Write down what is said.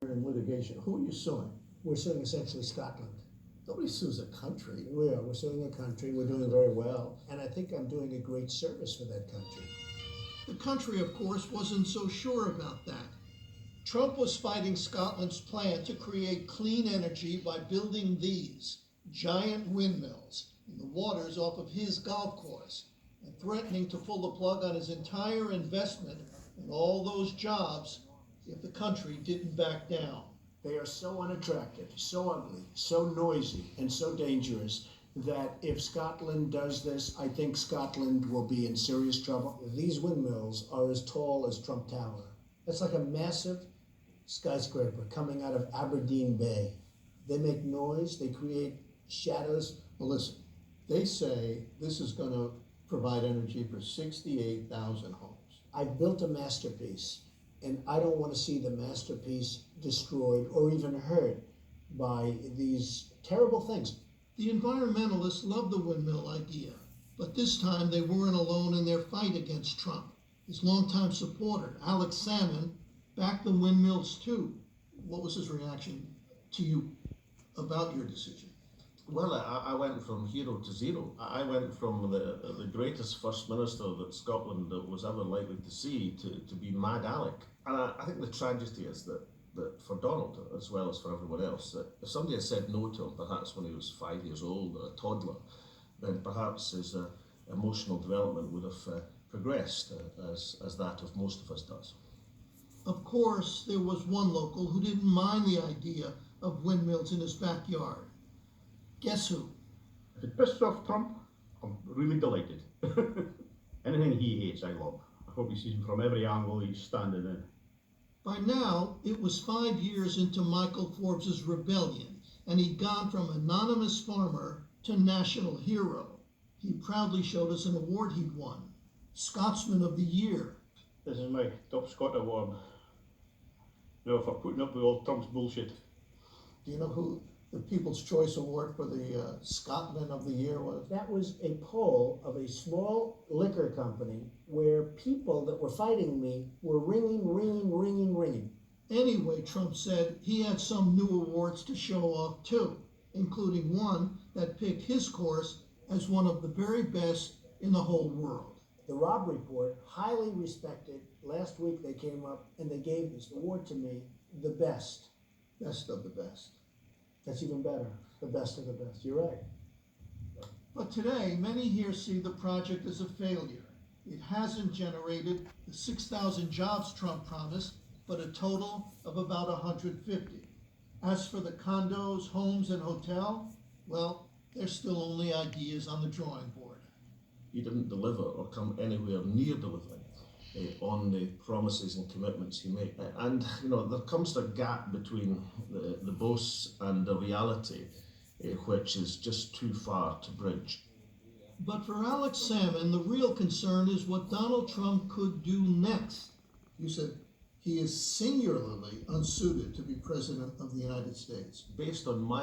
in litigation. Who are you suing? We're suing essentially Scotland. Nobody sues a country. We're suing a country, we're doing very well, and I think I'm doing a great service for that country. The country, of course, wasn't so sure about that. Trump was fighting Scotland's plan to create clean energy by building these giant windmills in the waters off of his golf course, and threatening to pull the plug on his entire investment and all those jobs if the country didn't back down. They are so unattractive, so ugly, so noisy, and so dangerous that if Scotland does this, I think Scotland will be in serious trouble. These windmills are as tall as Trump Tower. That's like a massive skyscraper coming out of Aberdeen Bay. They make noise, they create shadows. Well, listen, they say this is going to provide energy for 68,000 homes. I've built a masterpiece, and I don't want to see the masterpiece destroyed or even hurt by these terrible things. The environmentalists love the windmill idea, but this time they weren't alone in their fight against Trump. His longtime supporter, Alex Salmond, backed the windmills too. What was his reaction to you about your decision? Well, I went from hero to zero. I went from the greatest First Minister that Scotland was ever likely to see to be Mad Alec. And I think the tragedy is that for Donald, as well as for everyone else, that if somebody had said no to him, perhaps when he was 5 years old or a toddler, then perhaps his emotional development would have progressed as that of most of us does. Of course, there was one local who didn't mind the idea of windmills in his backyard. Guess who? If it pisses off Trump, I'm really delighted. Anything he hates, I love. I hope he sees him from every angle he's standing in. By now, it was 5 years into Michael Forbes' rebellion, and he'd gone from anonymous farmer to national hero. He proudly showed us an award he'd won, Scotsman of the Year. This is my top Scot award. No, for putting up with all Trump's bullshit. Do you know who the People's Choice Award for the Scotman of the Year was? That was a poll of a small liquor company where people that were fighting me were ringing. Anyway, Trump said he had some new awards to show off too, including one that picked his course as one of the very best in the whole world. The Robb Report, highly respected. Last week they came up and they gave this award to me, the best. Best of the best. That's even better, the best of the best. You're right. But today, many here see the project as a failure. It hasn't generated the 6,000 jobs Trump promised, but a total of about 150. As for the condos, homes, and hotel, well, they're still only ideas on the drawing board. He didn't deliver or come anywhere near delivering on the promises and commitments he made. And, there comes a gap between the boasts and the reality, which is just too far to bridge. But for Alex Salmond, the real concern is what Donald Trump could do next. You said he is singularly unsuited to be President of the United States. Based on my